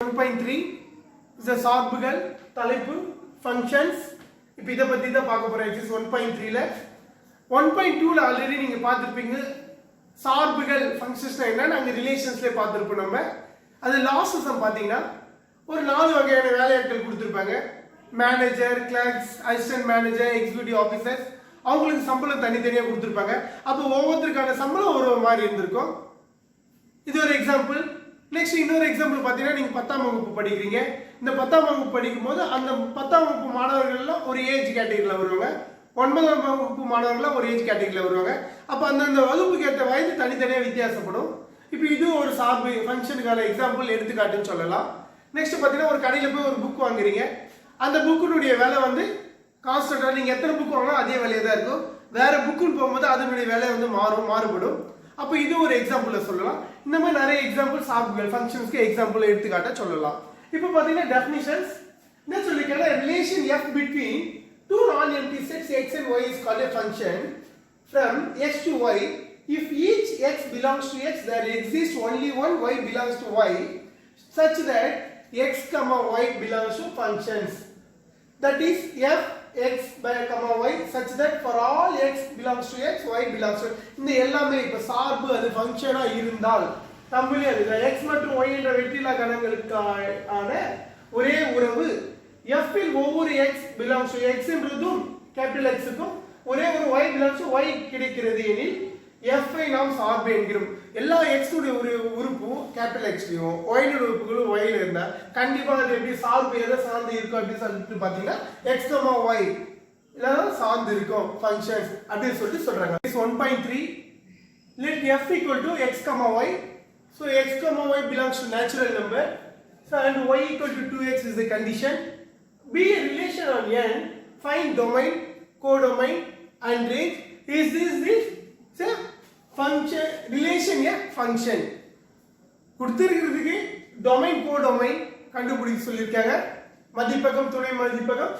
1.3 is a சார்புகள் தலைப்பு functions. இப்போ இத பத்தி தான் பார்க்க போறோம். எக்ஸஸ் 1.3 ல 1.2 ல ஆல்ரெடி நீங்க பார்த்திருப்பீங்க. சார்புகள் ஃபங்க்ஷன்ஸ்னா என்னன்னு அங்க ரிலேஷன்ஸ்ல பார்த்திருப்போம் நம்ம. அது லாஸ்ட் சம் பாத்தீங்கன்னா ஒரு நாலு வகையான வேலையாட்கள் கொடுத்திருப்பாங்க. Manager, clerks, assistant manager, executive officers. அவங்களுக்கு சம்பளம் தனித்தனியா கொடுத்திருப்பாங்க. அப்போ ஒவ்வொருத்தருக்கான சம்பளம் ஒரு மாதிரி இருந்திருக்கும். இது ஒரு எக்ஸாம்பிள். நெக்ஸ்ட் இன்னொரு எக்ஸாம்பிள் பார்த்தீங்கன்னா நீங்கள் 10ஆம் வகுப்பு படிக்கிறீங்க. இந்த 10ஆம் வகுப்பு படிக்கும்போது அந்த 10ஆம் வகுப்பு மாணவர்கள்லாம் ஒரு ஏஜ் கேட்டகரியில் வருவாங்க. 9ஆம் வகுப்பு மாணவர்கள்லாம் ஒரு ஏஜ் கேட்டகரியில் வருவாங்க. அப்போ அந்தந்த வகுப்புக்கு ஏற்ற வயது தனித்தனியாக வித்தியாசப்படும். இப்போ இது ஒரு சார்பு ஃபங்க்ஷனுக்கான எக்ஸாம்பிள் எடுத்துக்காட்டுன்னு சொல்லலாம். நெக்ஸ்ட் பார்த்தீங்கன்னா ஒரு கடையில் போய் ஒரு புக் வாங்குறீங்க. அந்த புக்கினுடைய விலை வந்து கான்ஸ்டன்டாக நீங்கள் எத்தனை புக் வாங்கினா அதே விலையாக தான் இருக்கும். வேற புக்குன்னு போகும்போது அதனுடைய விலை வந்து மாறுபடும். அப்போ இது ஒரு எக்ஸாம்பிள் சொல்லலாம். இந்த மாதிரி நிறைய எக்ஸாம்பிள் சார்புகள் ஃபங்க்ஷன்ஸ்க்கு எக்ஸாம்பிள் எடுத்துக்காட்ட சொல்லலாம். இப்போ பார்த்தீங்கன்னா டெஃபினிஷன்ஸ் என்ன சொல்லிருக்காங்க, relation f between two non-empty sets x and y is called a function from x to y if each x belongs to x there exists only one y belongs to y such that x comma y belongs to functions, that is f x by comma y such that for all x belongs to x y belongs to. இந்த எல்லாமே இப்ப சார்பு அது ஃபங்க்ஷனா இருந்தால் நம்மளே அது x மற்றும் y என்ற வெற்றிலா கணங்களுக்கான ஒரே உறவு f இல் ஒவ்வொரு x belongs to x என்றதும் கேபிடல் X க்கும் ஒரே ஒரு y belongs to y கிடைக்கிறது எனில் f ஐ நாம் சார்பு என்கிறோம். எல்லா x உடைய ஒரு உறுப்பும் கேபிடல் X லயும் y உடைய உறுப்புகளும் y ல இருந்தா கண்டிப்பா அது எப்படி சார்பு எதை சார்ந்து இருக்கும் அப்படி சொல்லிட்டு பாத்தீங்கன்னா x, y இல்லனா சார்ந்து இருக்கும் ஃபங்க்ஷன்ஸ் அப்படி சொல்றாங்க. 1.3 let f equal to x, y. So x, y belongs to natural number. So and y equal to 2x is the condition. Be a relation on n. Find domain, codomain and range. Is this say function relation a function? கொடுத்திருக்கிறதுக்கு domain, codomain கண்டுபிடிக்க சொல்லிருக்காங்க. மதிப்பகம், துணை மதிப்பகம்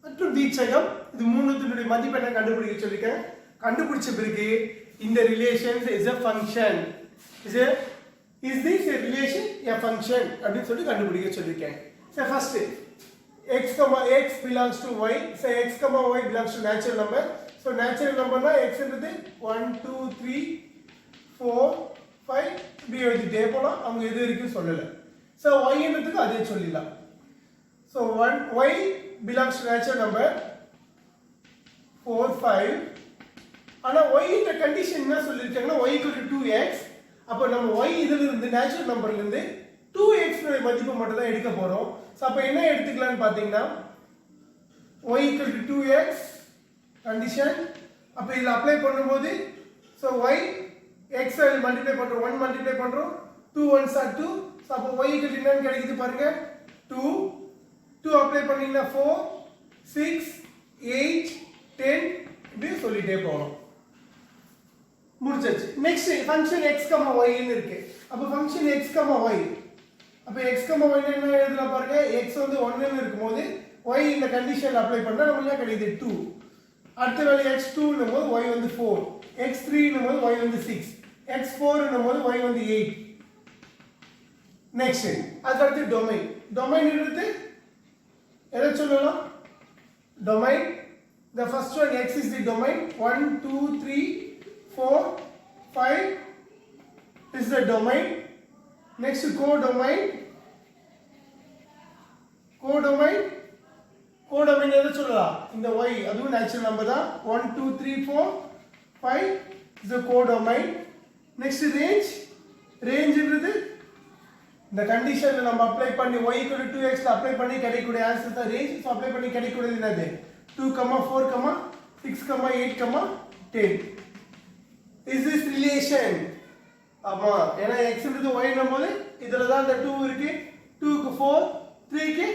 மற்றும் வீச்சகம் இது மூணுத்துடைய மதிப்பை என்ன கண்டுபிடிக்க சொல்லிருக்காங்க. கண்டுபிடிச்ச பிறகு இந்த relation is a function. Is this a relation a function அப்படி சொல்லி கண்டுபிடிக்க சொல்லிருக்காங்க. So first x belongs to y. So x, y belongs to natural number. So natural number na x என்றது 1 2 3 4 5 இப்படி எழுதிட்டே போலாம். அவங்க எது வரைக்கும் சொல்லல. So y என்றதுக்கு அதே சொல்லிடலாம். So y belongs to natural number 4 5. ஆனா y இந்த கண்டிஷன் என்ன சொல்லிருக்காங்கன்னா y equal to 2x. அப்ப நம்ம y இதுல இருந்து நேச்சுரல் நம்பர்ல இருந்து 2x உடைய மதிப்பு மட்டும் தான் எடுக்க போறோம். சோ அப்ப என்ன எடுத்துக்கலாம்னு பாத்தீங்கன்னா y equal to 2x condition. அப்ப இத அப்ளை பண்ணும்போது சோ y x ஐ மல்டிப்ளை பண்றோம், 1 மல்டிப்ளை பண்றோம், 2 1s are 2. சோ அப்ப y equal to என்ன கிடைக்குது பாருங்க 2 அப்ளை பண்ணீங்கன்னா 4 6 8 10 இப்படி சொல்லிட்டே போறோம். முடிஞ்சிச்சு. நெக்ஸ்ட் ஃபங்க்ஷன் x, y ன்னு இருக்கு. அப்ப ஃபங்க்ஷன் x, y. அப்ப x, y என்ன எழுதலாம் பாருங்க. x வந்து 1 ன்னு இருக்கும்போது y இந்த கண்டிஷன் அப்ளை பண்ணா நமக்கு என்ன கிடைக்குது 2. அடுத்த வேளை x2 ன்னும்போது y வந்து 4, x3 ன்னும்போது y வந்து 6, x4 ன்னும்போது y வந்து 8. நெக்ஸ்ட் அடுத்து டொமைன் எடுத்து எதை சொல்லலாம் domain. the first one x is the domain. 1 2 3 4 5 is the domain. Next codomain எதை சொல்லலாம் இந்த y அதுவும் நேச்சுரல் நம்பர் தான். 1 2 3 4 5 is the codomain. next range என்றது இந்த கண்டிஷன்ல நம்ம அப்ளை பண்ணி y equal to 2x ல அப்ளை பண்ணி கிடைக்கக்கூடிய ஆன்சர் தான் range. சோ அப்ளை பண்ணி கிடைக்கக்கூடியது என்னது 2 4 6 8 10. is this relation? ஆமா ஏனா x ன்றது y ன்னும்போது இதுல தான் அந்த 2 இருக்கு. 2 க்கு 4 3 க்கு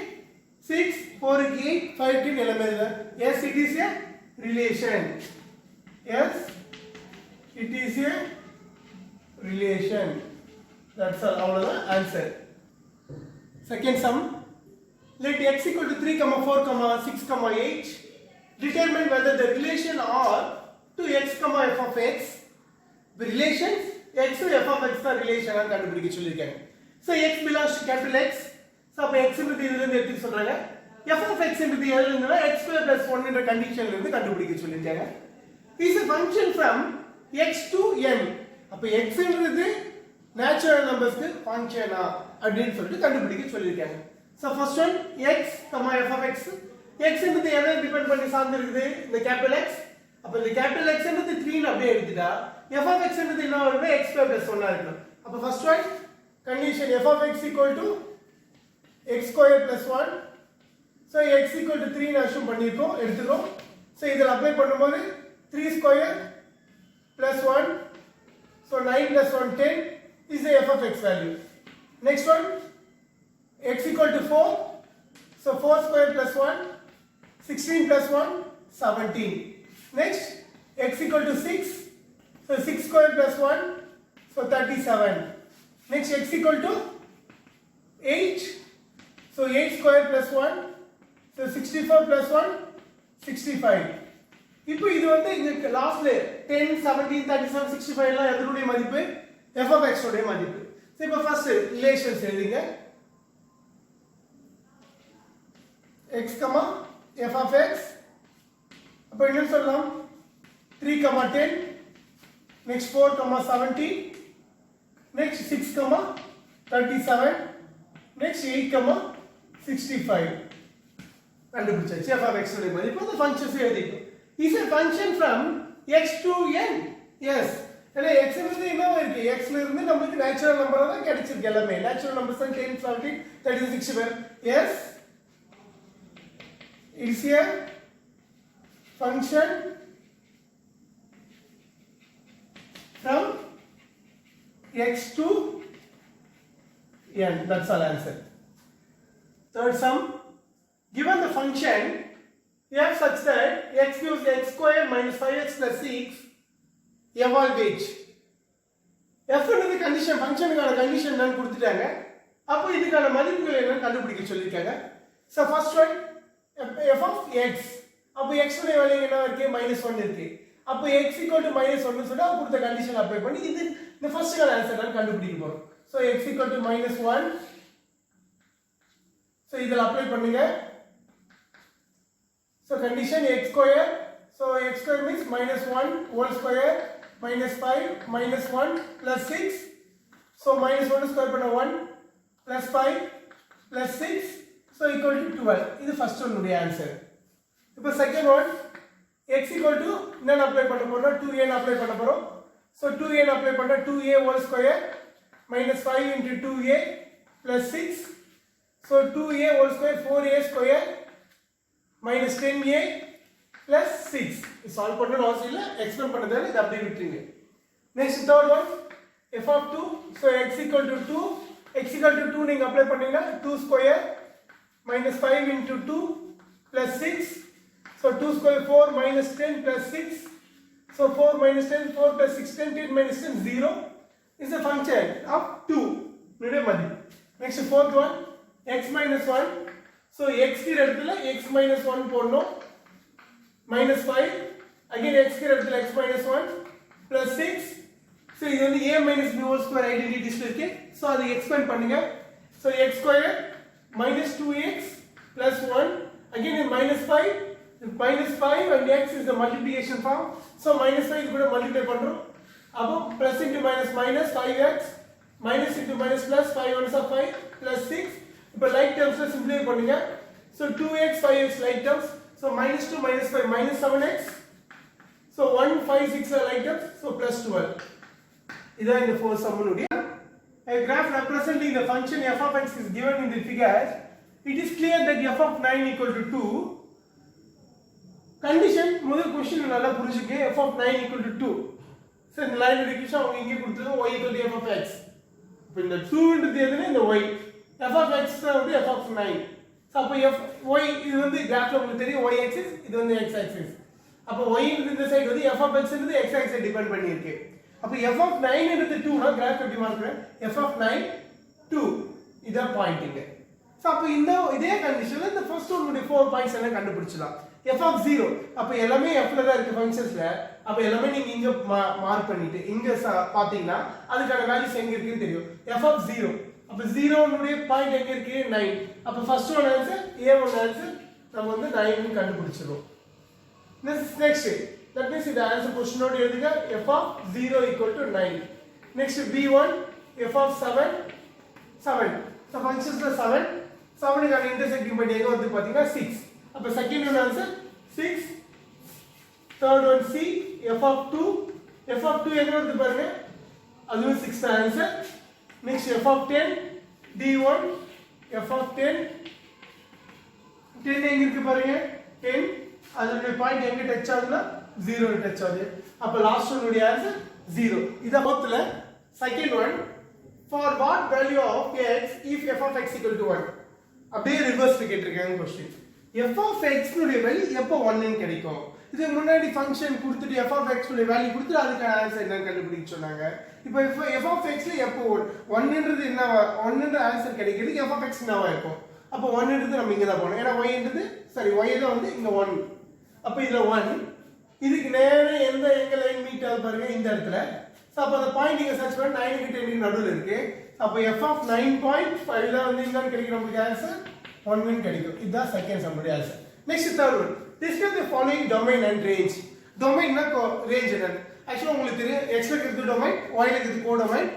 6 4 க்கு 8 5 க்கு எல்லாமே இல்ல. yes it is a relation. yes it is a relation. that's all. அவ்வளவுதான் answer. Second sum. let x equal to 3 4 6 8 determine whether the relation r to x f of x the relations x to f of x தான் ரிலேஷனா கண்டுபிடிக்க சொல்லிருக்காங்க. So x belongs to capital X. So அப்ப x ன்றது இதுல இருந்து எடுத்து சொல்றாங்க. f of x ன்றது எதுல இருந்துனா x square plus 1 என்ற கண்டிஷன்ல இருந்து கண்டுபிடிக்க சொல்லிருக்காங்க. is a function from x to n. அப்ப x ன்றது நேச்சுரல் நம்பர்ஸ்க்கு ஃபங்க்ஷனா அப்படினு சொல்லிட்டு கண்டுபிடிக்க சொல்லிருக்காங்க. So first one x, f of x. x ன்றது எதை டிபெண்ட் பண்ணி சார்ந்து இருக்குது? இந்த கேபிட்டல் X. அப்ப இந்த கேபிட்டல் X ன்றது 3 ன்னு அப்படியே எடுத்துட்டா f of x ன்றது என்ன வரும்னா x square plus 1 ஆ இருக்கும். அப்ப first one condition f of x equal to x square plus 1. So x equal to 3 ன்னு அஸ்யூம் பண்ணிருக்கோம், எடுத்துறோம். So இதில அப்ளை பண்ணும்போது 3 square plus 1, so 9 plus 1 10 is the f of x value. Next one x equal to 4, so 4 square plus 1, 16 plus 1 17. Next x equal to 6, so 6 square plus 1, so 37. Next x equal to 8, so 8 square plus 1, so 64 plus 1 65. இப்போ இது வந்து இங்க லாஸ்ட்ல 10 17 37 65 எல்லாம் எதனுடைய மதிப்பு? f of x உடைய மதிப்பு. சோ இப்போ ஃபர்ஸ்ட் ரிலேஷன்ஸ் எழுதுங்க. x, f of x. அப்ப என்ன சொல்லலாம்? 3, 10. Next 4, 70. Next 6, 37. Next 8, 65. கண்டுபிடிச்சாச்சு f of x உடைய மதிப்பு. அந்த ஃபங்க்ஷன்ஸ் எழுதிட்டோம். is a function from x to n. yes. ஏன்னா x ன்றது என்னவா இருக்கு? x ல இருந்து நமக்கு நேச்சுரல் நம்பரா தான் கிடைச்சிருக்கு எல்லாமே. நேச்சுரல் நம்பர்ஸ் தான் 10 17 30 65. yes. it is a function from x to n. That's all answer. Third sum. Given the function f such that x gives x square minus 5x plus 6, evaluate. f ன்றது condition, ஃபங்க்ஷனுக்கான condition என்னன்னு கொடுத்துட்டாங்க. அப்போ இதுக்கான மதிப்புகள் என்னன்னு கண்டுபிடிக்க சொல்லிருக்காங்க. So first one f of x. அப்போ x உடைய வேல்யூ என்ன இருக்கு? -1 இருக்கு. அப்போ x equal to -1 னு சொல்லிட்டு கொடுத்த கண்டிஷன் அப்ளை பண்ணி இது இந்த ஃபர்ஸ்ட் ஆன்சர் நான் கண்டுபிடிக்க போறோம். So x equal to -1. So இதல அப்ளை பண்ணுங்க. So condition x square, so x square means -1 whole square minus 5 minus 1 plus 6, so -1 square பண்ண 1 plus 5 plus 6, so equal to 12. இது first one உடைய answer. இப்போ second one x equal to என்ன apply பண்ண போறோம்? 2a ன்னு apply பண்ண போறோம். So 2a ன்னு அப்ளை பண்ணா 2a whole square minus 5 into 2a plus 6, so 2a whole square 4a square minus 10a plus 6. Solve பண்ணனும் அவசியம் இல்ல, எக்ஸ்பிளைன் பண்ணதால இத அப்படியே விட்டுருங்க. Next third one f of 2, so x equal to 2, x equal to 2 நீங்க apply பண்ணீங்கன்னா 2 square minus 5 into 2 plus 6, so 2 square 4 minus 10 plus 6, so 4 minus 10 4 plus 6 10 10 minus 10 0 is a function of 2 னுடைய மதிப்பு. Next fourth one x minus 1, so x க்கு இடத்துல x minus 1 போடணும், minus 5, again x க்கு இடத்துல x minus 1 plus 6, so இது வந்து a minus b whole square identities இருக்கு, so அதை எக்ஸ்பேண்ட் பண்ணுங்க. so x square minus 2x plus 1, again in minus 5 and x is the multiplication form, so minus 5 கூட multiply பண்றோம். அப்போ plus into minus minus 5x minus into minus plus 5 1s are 5 plus 6. இப்போ like டேர்ம்ஸ்ல simplify பண்ணுங்க. so 2x 5x like terms, so minus 2 minus 5 minus 7x, so 1 5 6 are like terms, so plus 12. இதான் இந்த four sum உடைய. A graph representing the function f of x is given in the figure. It is clear that f of 9 equal to 2. Condition முதல் question நல்லா புரிஞ்சுங்க. f of 9 equal to 2. so இந்த line டிகிரிஷன் அவங்க இங்கே கொடுத்தது y equal to f of x. இப்போ இந்த 2 ன்றது எதுனா இந்த y. f of x வந்து f of 9. so அப்ப f y இது வந்து கிராஃப்ல உங்களுக்கு தெரியும் y axis, இது வந்து x axis. அப்ப y ன்றது இந்த சைடு வந்து f of x ன்றது x axis டிபெண்ட் பண்ணி இருக்கு. அப்ப f of 9 ன்றது 2 னா கிராஃப் எப்படி மார்க்கறேன்? f of 9 2 இத பாயிண்டிங். சோ அப்ப இந்த இதே கண்டிஷன்ல இந்த ஃபர்ஸ்ட் ஒன் உடைய 4 பாயிண்ட்ஸ் எல்லாம் கண்டுபிடிச்சலாம். f of 0 அப்ப எல்லாமே f ல தான் இருக்கு ஃபங்க்ஷன்ஸ்ல. அப்ப எல்லாமே நீங்க இங்க மார்க் பண்ணிட்டு இங்க பாத்தீங்கன்னா அதுக்கான வேல்யூஸ் எங்க இருக்குன்னு தெரியும். f of 0 அப்ப 0 உடைய பாயிண்ட் எங்க இருக்கு 9 அப்ப first one answer A1 answer நம்ம வந்து 9 னு கண்டுபிடிச்சிரோம் next that means the answer question note எழுதுங்க f of 0 equal to 9 next b1 f of 7 so functions la 7 க்கான intersecting point எங்க வந்து பாத்தீங்கன்னா 6 அப்ப second one answer 6 third one c f of 2 எங்க வந்து பாருங்க அதுவும் 6 தான் answer next f of 10 d1 f of 10 எங்க இருக்கு பாருங்க 10 அதோட பாயிண்ட் எங்க டச் ஆகுதுனா 0 ல டச் ஆகுது அப்ப லாஸ்ட் ஒன் உடைய ஆன்சர் 0 இத மொத்தல second one for what value of x if f of x equal to 1 அப்படியே ரிவர்ஸ் கேட்டிருக்காங்க क्वेश्चन f of x உடைய வேல்யூ எப்போ 1 ன்னு கிடைக்கும் இதுக்கு முன்னாடி ஃபங்க்ஷன் கொடுத்துட்டு f of x உடைய வேல்யூ கொடுத்துட்டு அதுக்கு ஆன்சர் என்னன்னு கண்டுபிடிக்க சொன்னாங்க இப்போ f of x ல எப்போ 1 ன்றது என்ன 1 ன்ற ஆன்சர் கிடைக்குது f of x என்னவா இருக்கும் அப்ப 1 ன்றது நம்ம இங்க தான் போறோம் ஏனா y ன்றது சரி y தான் வந்து இங்க 1 அப்ப இதுல 1 இதுக்கு நேரா எந்த எங்க லைன் மீட் ஆகுது பாருங்க இந்த இடத்துல சோ அப்ப அந்த பாயிண்ட் இங்க சர்ச் பண்ண 9 க்கு 10 க்கு நடுவுல இருக்கு அப்ப f of 9.5 தான் வந்து இங்க கிடைக்கும் நமக்கு ஆன்சர் 1 ன்னு கிடைக்கும் இதுதான் செகண்ட் சம் உடைய answer next third one discuss the following domain and range டொமைன்னா ரேஞ்ச் என்ன एक्चुअली உங்களுக்கு தெரியும் x ல இருக்குது டொமைன் y ல இருக்குது கோடொமைன்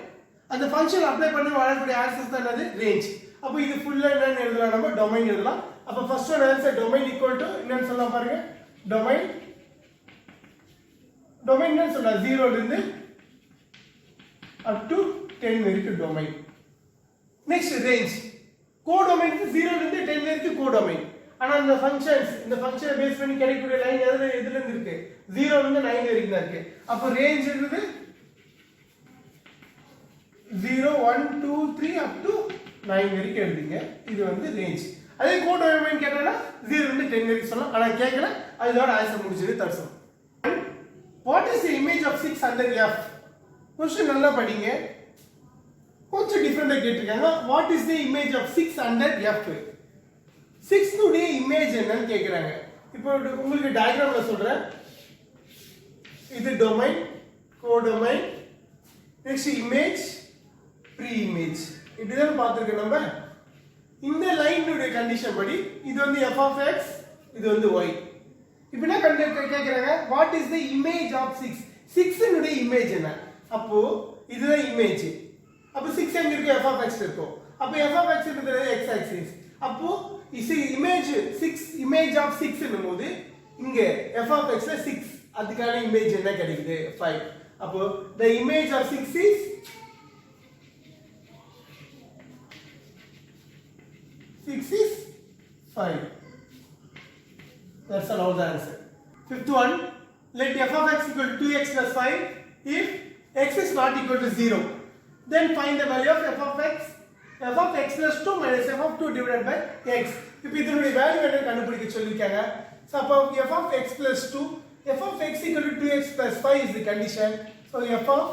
அந்த ஃபங்க்ஷன் அப்ளை பண்ணி வரக்கூடிய ஆன்சர்ஸ் தான் என்னது ரேஞ்ச் அப்ப இது ஃபுல்லா என்னன்னு எழுதலாம் நம்ம டொமைன் எழுதலாம் அப்ப first one answer domain equal to என்னன்னு சொல்லலாம் பாருங்க டொமைன் என்ன சொல்றா 0 ல இருந்து up to 10 வரைக்கும் டொமைன் நெக்ஸ்ட் ரேஞ்ச் கோடொமைனுக்கு 0 ல இருந்து 10 வரைக்கும் கோடொமைன் ஆனா இந்த ஃபங்க்ஷனை பேஸ் பண்ணி கிடைக்கக்கூடிய லைன் எதுல இருந்து இருக்கு 0 ல இருந்து 9 வரைக்கும் தான் இருக்கு அப்ப ரேஞ்ச் இருக்குது 0 1 2 3 up to 9 வரைக்கும் எழுதுங்க இது வந்து ரேஞ்ச் அதே கோடொமைன் கேட்டா 0 ல இருந்து 10 வரைக்கும் சொல்லலாம் ஆனா கேட்கல அதோட ஆன்சர் முடிஞ்சது தர்சம் what is the image of 6 under f question நல்லா படிங்க கொஞ்சம் டிஃபரண்டா கேட்டிருக்காங்க what is the image of 6 under f 6 உடைய இமேஜ் என்னன்னு கேக்குறாங்க இப்போ உங்களுக்கு டயகிராம்ல சொல்றேன் இது domain codomain next image pre image இப்படிதான் பார்த்திருக்கோம் நம்ம இந்த லைன் உடைய கண்டிஷன் படி இது வந்து f of x இது வந்து y இப்போ என்ன கேக்குறாங்க what is the image of 6 உடைய இமேஜ் என்ன அப்போ இதுதான் இமேஜ் அப்போ 6 எங்க இருக்கு f of x இருக்கும் அப்போ f of x இருக்குது x axis அப்போ இஸ் இமேஜ் 6 இமேஜ் ஆஃப் 6 ன்னும்போது இங்க f of x ல 6 அதுக்கான இமேஜ் என்ன கிடைக்குது 5 அப்போ the image of 6 is 5 that's all the answer fifth one let f of x equal to 2x plus 5 if x is not equal to 0 then find the value of f of x plus 2 minus f of 2 divided by x இப்போ இதனுடைய value என்ன கண்டுபிடிக்க சொல்லிருக்காங்க so அப்போ f of x plus 2 f of x equal to 2x plus 5 is the condition so f of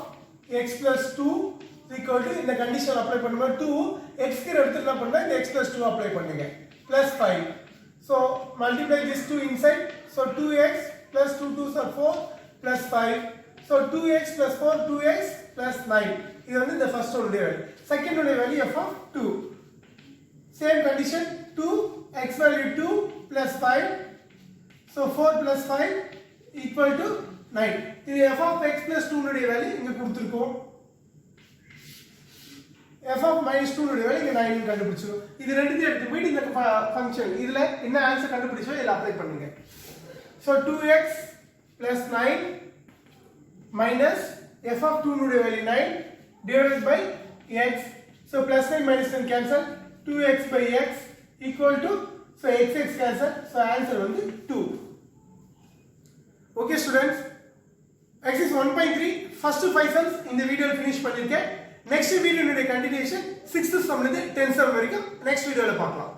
x plus 2 equal to இந்த condition apply பண்ணும்போது 2 x க்கு எடுத்து என்ன பண்ணா இந்த x plus 2 அப்ளை பண்ணுங்க plus 5 so multiply this 2 inside so 2x plus 2 2s are 4 plus 5 so 2x plus 4 2x plus 9 இது வந்து the first one உடைய வேல்யூ second உடைய value f of 2 same condition 2 x value 2 plus 5 so 4 plus 5 equal to 9 இது f of x plus 2 உடைய value இங்க கொடுத்திருக்கோம் f of minus 2 உடைய value இங்க 9 கண்டுபிடிச்சோம் இது ரெண்டுத்தையும் எடுத்து போய் இந்த ஃபங்க்ஷன் இதுல என்ன ஆன்சர் கண்டுபிடிச்சோ இத அப்ளை பண்ணுங்க so 2x plus 9 minus f of 2 உடைய value 9 divided by x so plus 9 minus 10 cancel 2x by x equal to so x cancel so answer வந்து 2 okay students exercise 1.3 first 5 sums இந்த வீடியோல finish பண்ணிருக்கேன் next வீடியோனுடைய continuation 6th sum ல இருந்து 10th sum வரைக்கும் next வீடியோல பார்க்கலாம்